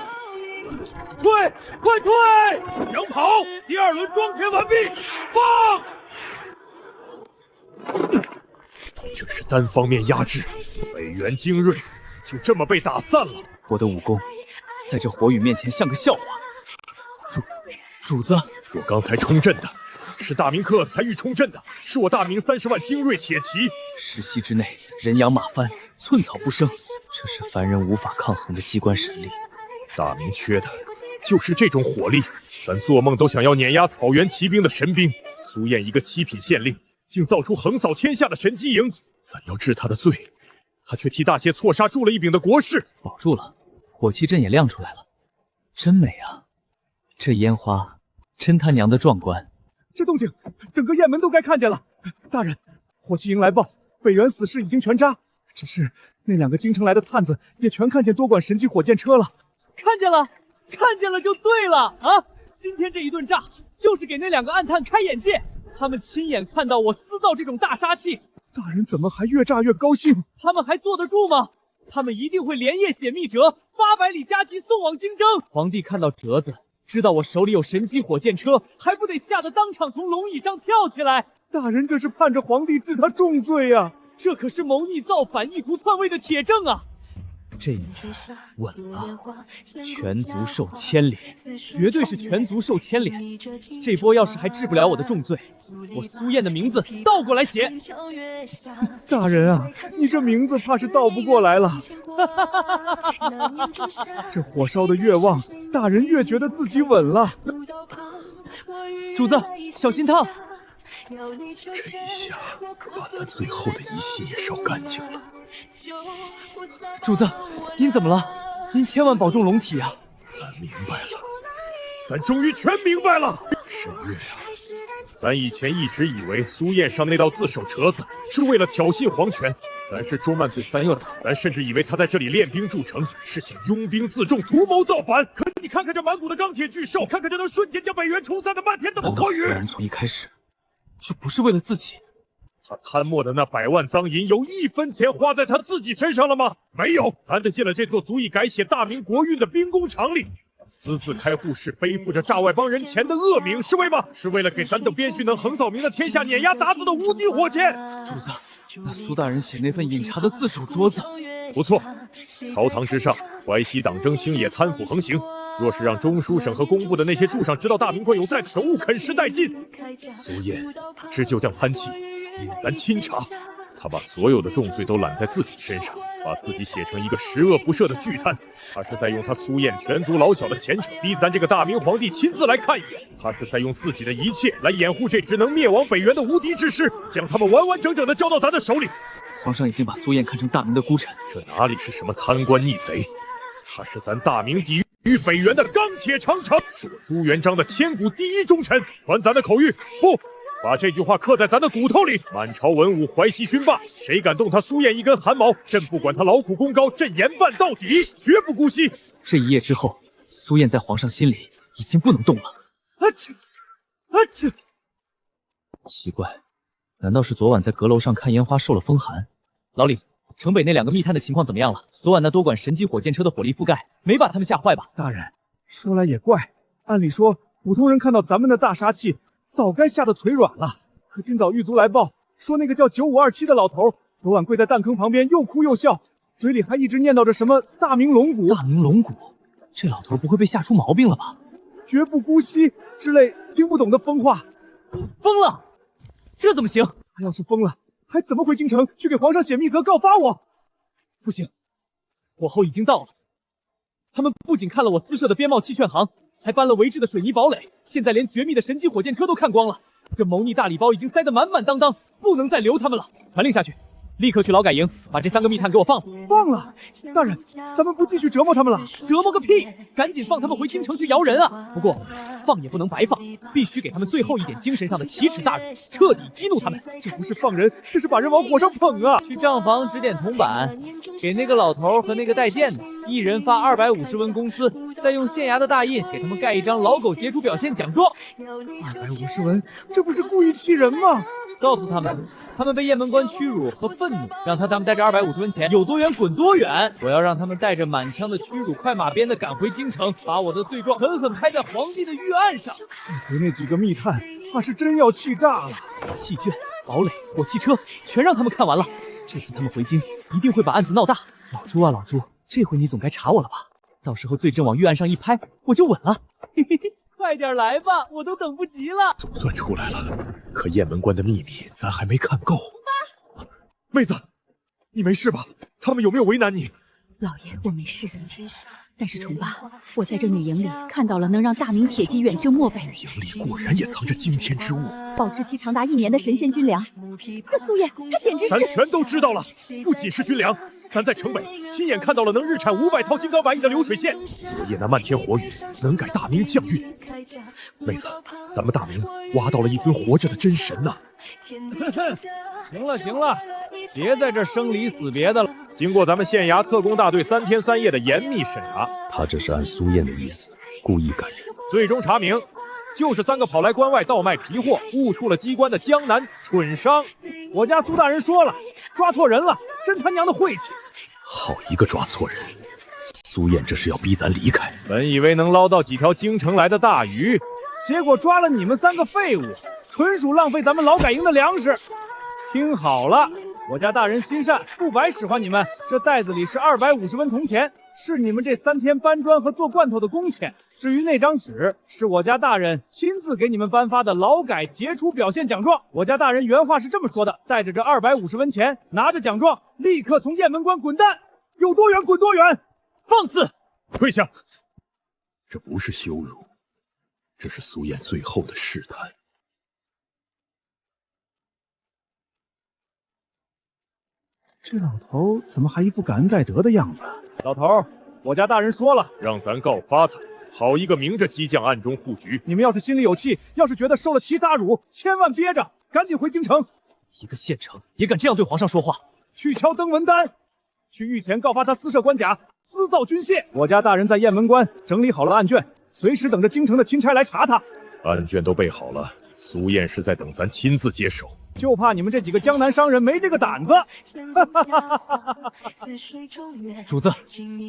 退，快退！扬跑！第二轮装填完毕，放！这是单方面压制，北元精锐就这么被打散了。我的武功在这火雨面前像个笑话。主子，我刚才冲阵的是大明克才欲冲阵的，是我大明30万精锐铁骑。10息之内人仰马翻，寸草不生，这是凡人无法抗衡的机关神力。大明缺的就是这种火力，咱做梦都想要碾压草原骑兵的神兵。苏燕一个7品县令，竟造出横扫天下的神机营，咱要治他的罪，他却替大谢错杀铸了一柄的国士。保住了，火器阵也亮出来了，真美啊！这烟花真他娘的壮观！这动静，整个雁门都该看见了。大人，火器营来报，北元死士已经全扎，只是那2个京城来的探子也全看见多管神机火箭车了。看见了，看见了就对了啊！今天这一顿炸，就是给那2个暗探开眼界。他们亲眼看到我私造这种大杀器，大人怎么还越炸越高兴？他们还坐得住吗？他们一定会连夜写密折，800里加急送往京城。皇帝看到折子，知道我手里有神机火箭车，还不得吓得当场从龙椅上跳起来？大人这是盼着皇帝治他重罪啊！这可是谋逆造反、意图篡位的铁证啊！这一次稳了，全族受牵连，绝对是全族受牵连。这波要是还治不了我的重罪，我苏燕的名字倒过来写。大人啊，你这名字怕是倒不过来了。这火烧的越旺，大人越觉得自己稳了。主子，小心烫！这一下把咱最后的疑心也烧干净了。主子，您怎么了？您千万保重龙体啊！咱明白了，咱终于全明白了。沈月啊，咱以前一直以为苏燕上那道自首折子是为了挑衅皇权，咱是捉慢嘴三右的，咱甚至以为他在这里练兵筑城，是想拥兵自重，图谋造反。可你看看这满谷的钢铁巨兽，看看这能瞬间将北元冲散的漫天的火雨。难道苏然从一开始就不是为了自己？他贪墨的那100万赃银，有1分钱花在他自己身上了吗？没有。咱这进了这座足以改写大明国运的兵工厂里，私自开户室，背负着诈外邦人钱的恶名，是为吗？是为了给咱等边须能横扫明的天下，碾压鞑子的无敌火箭。主子，那苏大人写那份饮茶的自首桌子，不错。朝堂之上，淮西党争星野，贪腐横行。若是让中书省和工部的那些柱上知道大明官有在，可恶啃食殆尽。苏燕知旧将潘琦引咱钦察，他把所有的重罪都揽在自己身上，把自己写成一个十恶不赦的巨贪。他是在用他苏燕全族老小的前程，逼咱这个大明皇帝亲自来看一眼。他是在用自己的一切来掩护这只能灭亡北元的无敌之师，将他们完完整整的交到咱的手里。皇上已经把苏燕看成大明的孤臣，这哪里是什么贪官逆贼，他是咱大明抵御北元的钢铁长城，是我朱元璋的千古第一忠臣。传咱的口谕，不，把这句话刻在咱的骨头里。满朝文武怀西勋霸，谁敢动他苏燕一根汗毛，朕不管他劳苦功高，朕严办到底，绝不姑息。这一夜之后，苏燕在皇上心里已经不能动了。奇怪，难道是昨晚在阁楼上看烟花受了风寒？老李，城北那2个密探的情况怎么样了？昨晚那多管神机火箭车的火力覆盖，没把他们吓坏吧？大人，说来也怪，按理说普通人看到咱们的大杀器，早该吓得腿软了。可今早狱卒来报，说那个叫9527的老头，昨晚跪在弹坑旁边，又哭又笑，嘴里还一直念叨着什么大明龙骨。大明龙骨，这老头不会被吓出毛病了吧？绝不姑息之类听不懂的疯话。疯了，这怎么行？他要是疯了，还怎么回京城去给皇上写密则告发我？不行，火候已经到了。他们不仅看了我私设的边贸期券行，还搬了围制的水泥堡垒，现在连绝密的神机火箭车都看光了。这谋逆大礼包已经塞得满满当当，不能再留他们了。传令下去，立刻去劳改营把这3个密探给我放了。放了？大人，咱们不继续折磨他们了？折磨个屁！赶紧放他们回京城去摇人啊！不过放也不能白放，必须给他们最后一点精神上的奇耻大辱，彻底激怒他们。这不是放人，这是把人往火上捧啊！去账房指点铜板，给那个老头和那个带剑的一人发250文工资，再用县衙的大印给他们盖一张老狗杰出表现奖状。250文，这不是故意气人吗？告诉他们，他们被雁门关屈辱和愤怒，让他们带着250文钱有多远滚多远。我要让他们带着满腔的屈辱，快马鞭的赶回京城，把我的罪状狠狠拍在皇帝的御案上。这回那几个密探，怕是真要气炸了。弃卷、堡垒、火汽车，全让他们看完了。这次他们回京，一定会把案子闹大。老朱啊，老朱，这回你总该查我了吧？到时候罪证往御案上一拍，我就稳了。嘿嘿嘿，快点来吧，我都等不及了。总算出来了，可雁门关的秘密咱还没看够。妹子，你没事吧？他们有没有为难你？老爷，我没事。但是崇巴，我在这女营里看到了能让大明铁骑远征漠北。营里果然也藏着惊天之物，保质期长达1年的神仙军粮。这苏燕，她简直是……咱全都知道了，不仅是军粮，咱在城北亲眼看到了能日产500套金刚白银的流水线。昨夜那漫天火雨能改大明将运。妹子，咱们大明挖到了一尊活着的真神呐！行了行了，别在这生离死别的了。经过咱们县衙特工大队3天3夜的严密审查，他这是按苏燕的意思故意干人，最终查明就是3个跑来关外倒卖皮货，误触了机关的江南蠢商。我家苏大人说了，抓错人了，真他娘的晦气！好一个抓错人！苏燕这是要逼咱离开。本以为能捞到几条京城来的大鱼，结果抓了你们3个废物，纯属浪费咱们劳改营的粮食。听好了，我家大人心善，不白使唤你们。这袋子里是250文铜钱，是你们这3天搬砖和做罐头的工钱。至于那张纸，是我家大人亲自给你们颁发的劳改杰出表现奖状。我家大人原话是这么说的：带着这250文钱，拿着奖状，立刻从雁门关滚蛋，有多远滚多远。放肆！跪下！这不是羞辱，这是苏燕最后的试探。这老头怎么还一副感恩戴德的样子？老头，我家大人说了，让咱告发他，好一个明着激将暗中护局。你们要是心里有气，要是觉得受了其他辱，千万憋着，赶紧回京城。一个县城也敢这样对皇上说话？去敲登文单，去御前告发他私设官甲，私造军械。我家大人在雁门关整理好了案卷，随时等着京城的钦差来查他。案卷都备好了，苏燕是在等咱亲自接手，就怕你们这几个江南商人没这个胆子。主子，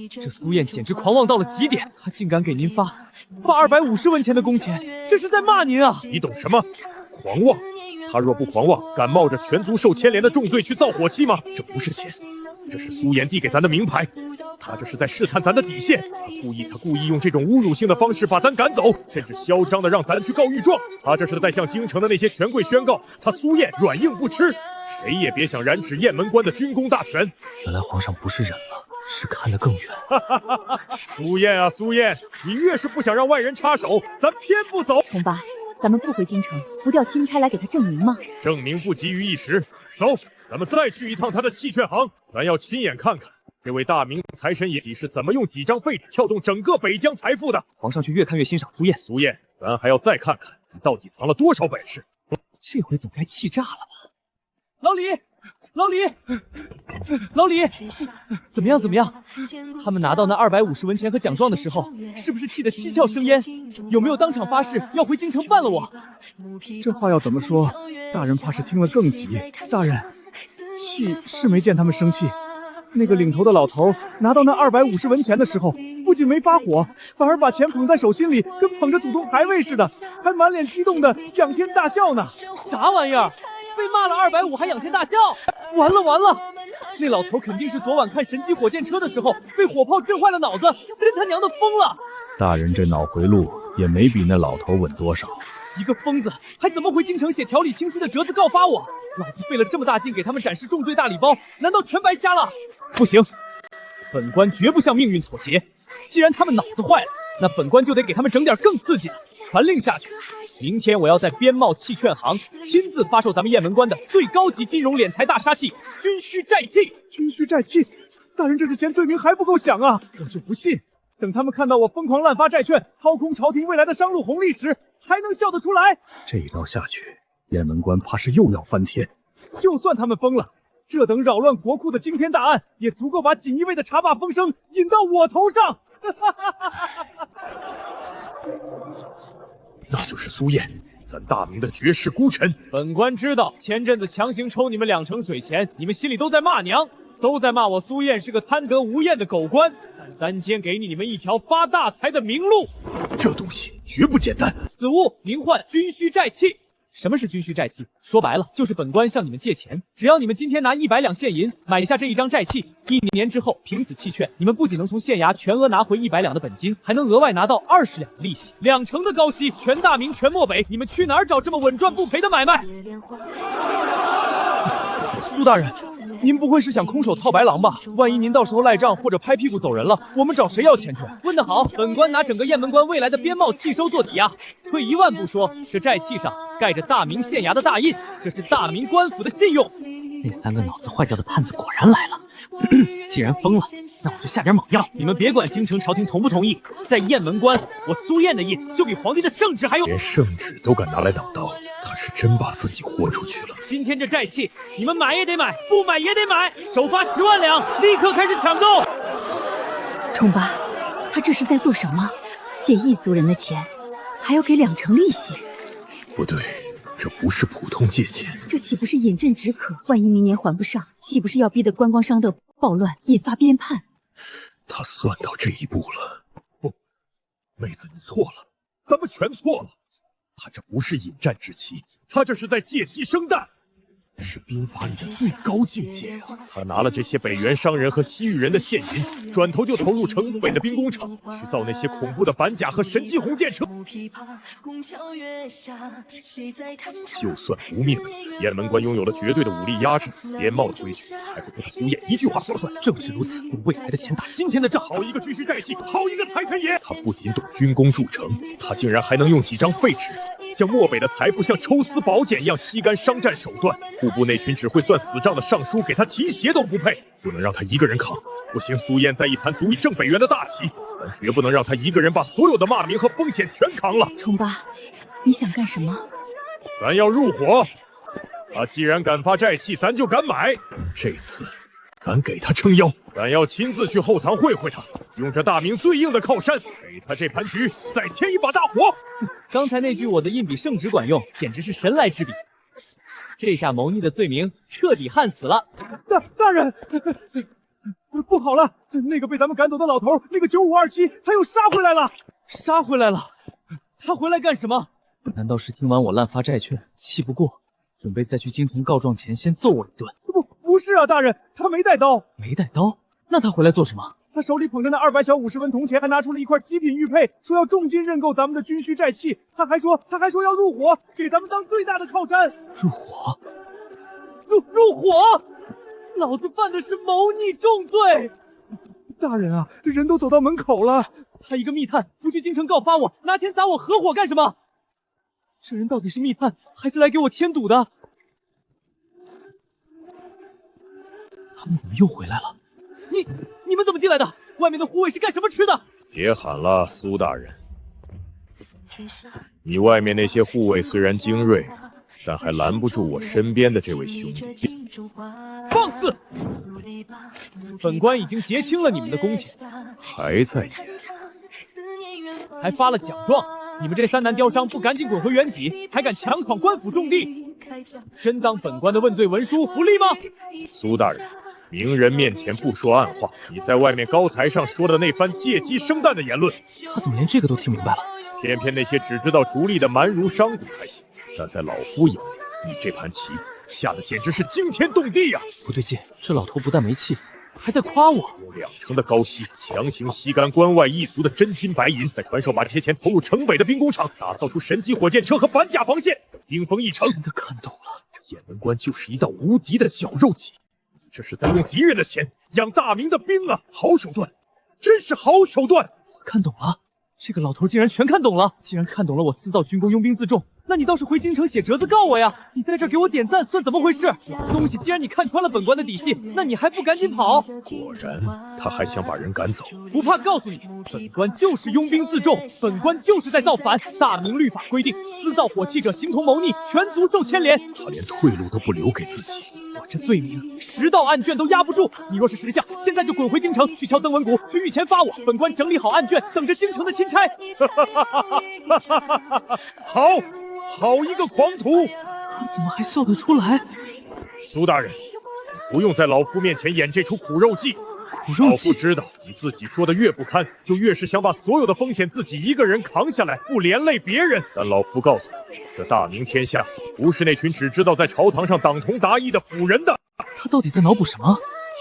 这苏燕简直狂妄到了极点，她竟敢给您发250文钱的工钱，这是在骂您啊！你懂什么？狂妄！他若不狂妄，敢冒着全族受牵连的重罪去造火器吗？这不是钱，这是苏燕递给咱的名牌。他这是在试探咱的底线，他故意用这种侮辱性的方式把咱赶走，甚至嚣张的让咱去告御状。他这是在向京城的那些权贵宣告，他苏燕软硬不吃，谁也别想染指雁门关的军功大权。原来皇上不是忍了，是看得更远。苏燕啊苏燕，你越是不想让外人插手，咱偏不走。崇巴，咱们不回京城，不调钦差来给他证明吗？证明不急于一时，走，咱们再去一趟他的器券行，咱要亲眼看看这位大明财神爷是怎么用几张废纸跳动整个北疆财富的。皇上却越看越欣赏苏燕。苏燕，咱还要再看看你到底藏了多少本事。这回总该气炸了吧？老李，老李，老李，怎么样？怎么样？他们拿到那250文钱和奖状的时候，是不是气得七窍生烟？有没有当场发誓要回京城办了我？这话要怎么说？大人怕是听了更急。大人，气是没见他们生气。那个领头的老头拿到那250文钱的时候，不仅没发火，反而把钱捧在手心里，跟捧着祖宗牌位似的，还满脸激动的仰天大笑呢。啥玩意儿？被骂了250还仰天大笑？完了完了！那老头肯定是昨晚看神机火箭车的时候被火炮震坏了脑子，真他娘的疯了！大人这脑回路也没比那老头稳多少。一个疯子还怎么回京城写条理清晰的折子告发我？老子费了这么大劲给他们展示重罪大礼包，难道全白瞎了？不行，本官绝不向命运妥协。既然他们脑子坏了，那本官就得给他们整点更刺激的，传令下去。明天我要在边贸器券行亲自发售咱们雁门关的最高级金融敛财大杀器——军需债器。军需债器，大人这是嫌罪名还不够响啊！我就不信，等他们看到我疯狂滥发债券，掏空朝廷未来的商路红利时，还能笑得出来？这一刀下去，雁门关怕是又要翻天。就算他们疯了，这等扰乱国库的惊天大案，也足够把锦衣卫的茶罢风声引到我头上。那就是苏燕，咱大明的绝世孤臣。本官知道，前阵子强行抽你们2成水钱，你们心里都在骂娘，都在骂我苏燕是个贪得无厌的狗官。但单肩给你们一条发大财的明路。这东西绝不简单。此物名唤军需债器。什么是军需债器？说白了，就是本官向你们借钱，只要你们今天拿100两现银买下这一张债器，1年之后凭此契券，你们不仅能从县衙全额拿回100两的本金，还能额外拿到20两的利息，2成的高息，全大明全漠北，你们去哪儿找这么稳赚不赔的买卖？苏大人，您不会是想空手套白狼吧？万一您到时候赖账或者拍屁股走人了，我们找谁要钱去？问得好，本官拿整个雁门关未来的边贸契收做抵押。退一万步说，这债契上盖着大明县衙的大印，这是大明官府的信用。那3个脑子坏掉的探子果然来了。既然疯了，那我就下点猛药。你们别管京城朝廷同不同意，在雁门关，我苏燕的印就比皇帝的圣旨还有。连圣旨都敢拿来挡刀，他是真把自己豁出去了。今天这债契，你们买也得买，不买也得买，首发10万两，立刻开始抢购。冲八，他这是在做什么？借异族人的钱，还要给2成利息？不对，这不是普通借钱，这岂不是饮鸩止渴？万一明年还不上，岂不是要逼得观光商的暴乱，引发边叛？他算到这一步了。不，妹子你错了，咱们全错了。他这不是引战之期，他这是在借鸡生蛋，是兵法里的最高境界啊！他拿了这些北元商人和西域人的现银，转头就投入城北的兵工厂，去造那些恐怖的板甲和神机红箭车。就算不灭本，雁门关拥有了绝对的武力压制，边贸的规矩还不被他苏燕一句话说了算。正是如此，用未来的钱打今天的仗。好一个军需债器，好一个财thần爷！他不仅懂军工筑城，他竟然还能用几张废纸，将漠北的财富像抽丝宝茧一样吸干商战手段。户部那群只会算死账的尚书给他提鞋都不配，不能让他一个人扛。不行，苏燕在一盘足以正北元的大棋，咱绝不能让他一个人把所有的骂名和风险全扛了。冲八，你想干什么？咱要入伙。他既然敢发债契，咱就敢买。这次咱给他撑腰，咱要亲自去后堂会会他，用这大明最硬的靠山，给他这盘局再添一把大火。刚才那句我的印比圣旨管用，简直是神来之笔。这下谋逆的罪名彻底焊死了。大人，不好了，那个被咱们赶走的老头，那个9527，他又杀回来了。杀回来了？他回来干什么？难道是听完我滥发债券，气不过，准备在去京城告状前先揍我一顿？不是啊，大人，他没带刀。没带刀？那他回来做什么？他手里捧着那200小50文铜钱，还拿出了一块极品玉佩，说要重金认购咱们的军需债器。他还说要入伙，给咱们当最大的靠山。入伙？入伙？老子犯的是谋逆重罪！大人啊，人都走到门口了。他一个密探，不去京城告发我，拿钱砸我合伙干什么？这人到底是密探，还是来给我添堵的？他们怎么又回来了？你们怎么进来的？外面的护卫是干什么吃的？别喊了，苏大人。你外面那些护卫虽然精锐，但还拦不住我身边的这位兄弟。放肆！本官已经结清了你们的工钱，还在演，还发了奖状。你们这三男刁商不赶紧滚回原籍，还敢强闯官府重地，真当本官的问罪文书不立吗？苏大人，明人面前不说暗话，你在外面高台上说的那番借鸡生蛋的言论，他怎么连这个都听明白了？偏偏那些只知道逐利的蛮儒商贾还行，但在老夫眼里，你这盘棋下的简直是惊天动地呀！不对劲，这老头不但没气，还在夸我。用2成的高息强行吸干关外一族的真金白银，再传授把这些钱投入城北的兵工厂，打造出神级火箭车和反甲防线，兵锋一城。真的看懂了，这雁门关就是一道无敌的绞肉机，这是在用敌人的钱养大明的兵啊！好手段，真是好手段！我看懂了。这个老头竟然全看懂了！既然看懂了我私造军功拥兵自重，那你倒是回京城写折子告我呀！你在这儿给我点赞，算怎么回事？东西，既然你看穿了本官的底细，那你还不赶紧跑？果然，他还想把人赶走。不怕告诉你，本官就是拥兵自重，本官就是在造反。大明律法规定，私造火器者形同谋逆，全族受牵连。他连退路都不留给自己。我这罪名10道案卷都压不住。你若是识相，现在就滚回京城，去敲邓文谷，去御前发我。本官整理好案卷，等着京城的钦差。好一个狂徒！他怎么还笑得出来？苏大人，不用在老夫面前演这出苦肉计。老夫知道你自己说的越不堪，就越是想把所有的风险自己一个人扛下来，不连累别人。但老夫告诉你，这大明天下不是那群只知道在朝堂上党同达义的腐人的。他到底在脑补什么？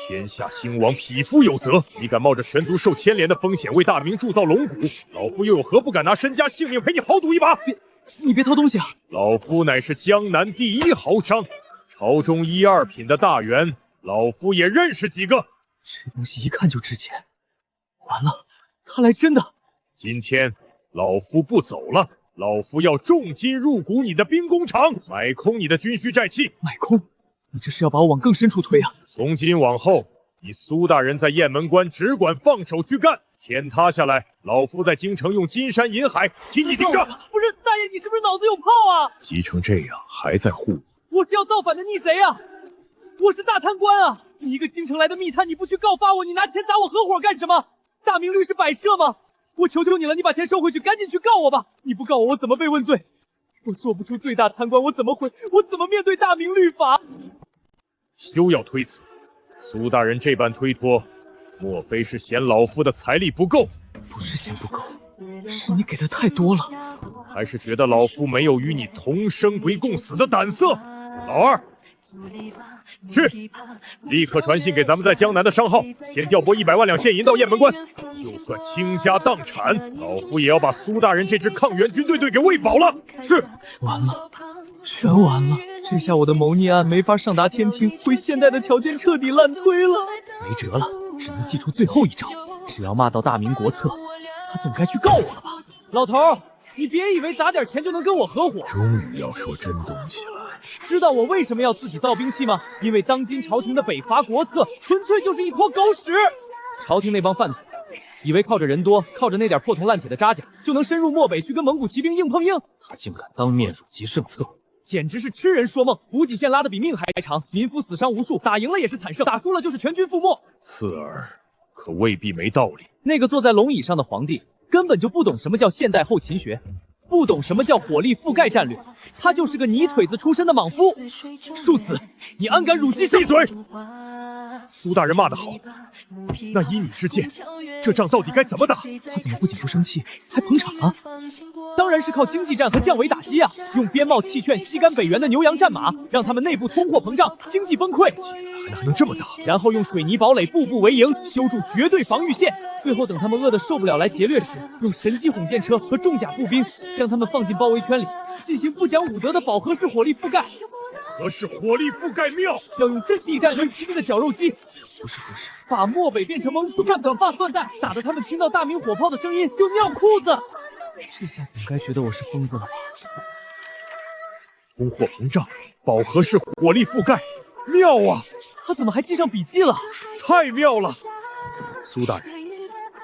天下兴亡，匹夫有责。你敢冒着全族受牵连的风险为大明铸造龙骨，老夫又有何不敢拿身家性命陪你豪赌一把？你别掏东西啊！老夫乃是江南第1豪商，朝中1、2品的大员，老夫也认识几个。这东西一看就值钱。完了，他来真的！今天老夫不走了，老夫要重金入股你的兵工厂，买空你的军需寨器。买空？你这是要把我往更深处推啊！从今往后，你苏大人在雁门关只管放手去干，天塌下来，老夫在京城用金山银海替你顶着。不是大爷，你是不是脑子有泡啊？急成这样还在护我是要造反的逆贼啊！我是大贪官啊！你一个京城来的密探，你不去告发我，你拿钱砸我合伙干什么？大明律是摆设吗？我求求你了，你把钱收回去，赶紧去告我吧！你不告我，我怎么被问罪？我做不出最大贪官，我怎么面对大明律法？休要推辞，苏大人这般推脱，莫非是嫌老夫的财力不够？不是嫌不够，是你给的太多了。还是觉得老夫没有与你同生为共死的胆色？老二，去，立刻传信给咱们在江南的商号，先调拨100万两现银到雁门关。就算倾家荡产，老夫也要把苏大人这支抗元军队给喂饱了。是。完了，全完了。这下我的谋逆案没法上达天庭，回现代的条件彻底烂推了。没辙了，只能祭出最后一招。只要骂到大明国策，他总该去告我了吧？老头，你别以为砸点钱就能跟我合伙。终于要说真东西了。知道我为什么要自己造兵器吗？因为当今朝廷的北伐国策纯粹就是一坨狗屎。朝廷那帮饭桶以为靠着人多，靠着那点破铜烂铁的扎甲，就能深入漠北去跟蒙古骑兵硬碰硬。他竟敢当面辱及圣策，简直是痴人说梦。补给线拉得比命还长，民夫死伤无数，打赢了也是惨胜，打输了就是全军覆没。刺耳，可未必没道理。那个坐在龙椅上的皇帝根本就不懂什么叫现代后勤学，不懂什么叫火力覆盖战略，他就是个泥腿子出身的莽夫。庶子，你安敢辱击圣？闭嘴！苏大人骂得好，那依你之见，这仗到底该怎么打？他怎么不仅不生气，还捧场啊？当然是靠经济战和降维打击啊！用边贸契券吸干北元的牛羊战马，让他们内部通货膨胀，经济崩溃。哪能这么大？然后用水泥堡垒步步为营，修筑绝对防御线。最后等他们饿得受不了来劫掠时，用神机哄箭车和重甲步兵将他们放进包围圈里，进行不讲武德的饱和式火力覆盖。何是火力覆盖庙？要用阵地战和骑兵的绞肉机。不是，把漠北变成蒙古战短发蒜蛋，打得他们听到大明火炮的声音就尿裤子。这下总该觉得我是疯子了吧？通货膨胀，饱和式火力覆盖，妙啊！他怎么还记上笔记了？太妙了！苏大人，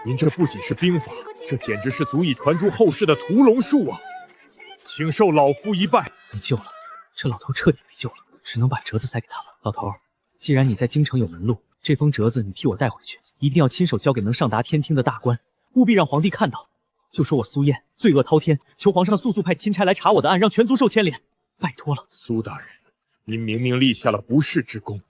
您这不仅是兵法，这简直是足以传诸后世的屠龙术啊！请受老夫一拜。没救了，这老头彻底没救了，只能把折子塞给他了。老头，既然你在京城有门路，这封折子你替我带回去，一定要亲手交给能上达天听的大官，务必让皇帝看到，就说我苏燕罪恶滔天，求皇上速速派钦差来查我的案，让全族受牵连，拜托了。苏大人，您明明立下了不世之功，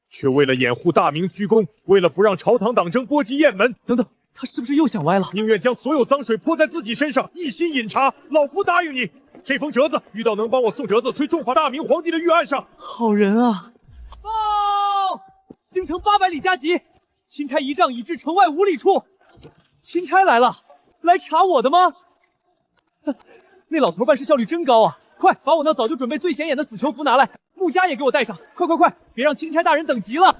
却为了掩护大明居功，为了不让朝堂党争波及雁门，等等，他是不是又想歪了？宁愿将所有脏水泼在自己身上，一心饮茶。老夫答应你，这封折子遇到能帮我送折子催重罚大明皇帝的御案上。好人啊！报！京城800里加急，钦差仪仗已至城外5里处。钦差来了，来查我的吗？那老头办事效率真高啊！快把我那早就准备最显眼的死囚服拿来，穆家也给我带上！快快快，别让钦差大人等急了！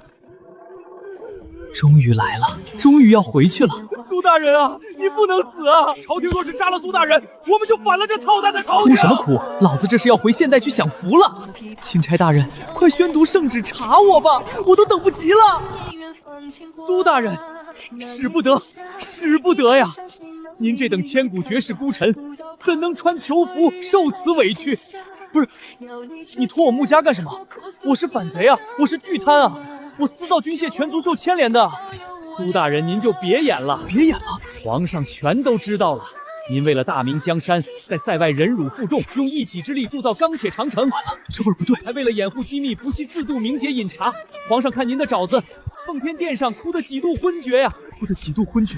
终于来了，终于要回去了。苏大人啊，你不能死啊！朝廷若是杀了苏大人，我们就反了这操蛋的朝廷！哭什么哭？老子这是要回现代去享福了！钦差大人，快宣读圣旨查我吧，我都等不及了！苏大人，使不得，使不得呀！您这等千古绝世孤臣，怎能穿囚服受此委屈？不是，你拖我穆家干什么？我是反贼啊，我是巨贪啊！我私造军械，全族受牵连的。苏大人，您就别演了，别演了，皇上全都知道了。您为了大明江山，在塞外忍辱负重，用一己之力铸造钢铁长城。完了，这味儿不对。还为了掩护机密，不惜自度名节饮茶。皇上看您的爪子，奉天殿上哭得几度昏厥呀！哭得几度昏厥？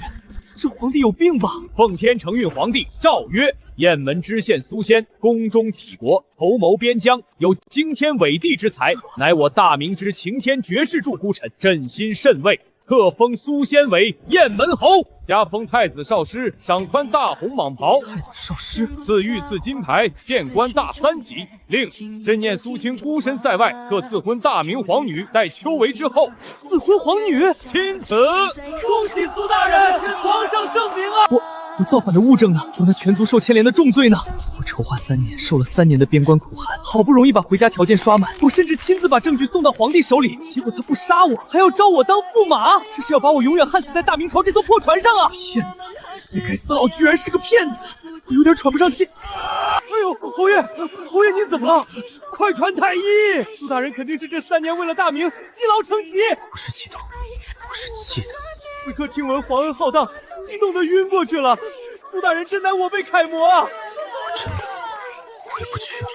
这皇帝有病吧？奉天承运皇帝诏曰：雁门知县苏仙，宫中体国，图谋边疆，有惊天伟地之才，乃我大明之擎天绝世柱孤臣，朕心甚慰。特封苏仙为雁门侯，加封太子少师，赏宽大红蟒袍。太子少师赐御赐金牌，见官大3级。另朕念苏卿孤身塞外，特赐婚大明皇女，待秋闱之后。赐婚皇女，钦此。恭喜苏大人，皇上圣明啊！我造反的物证呢？我那全族受牵连的重罪呢？我筹划3年，受了3年的边关苦寒，好不容易把回家条件刷满，我甚至亲自把证据送到皇帝手里，结果他不杀我，还要招我当驸马，这是要把我永远焊死在大明朝这艘破船上啊！骗子！那该死的老居然是个骗子！我有点喘不上气。哎呦，侯爷，侯爷您怎么了？快传太医！苏大人肯定是这3年为了大明积劳成疾。不是激动，我是气的。此刻听闻皇恩浩荡，激动得晕过去了。苏大人真乃我辈楷模啊！真的回不去了。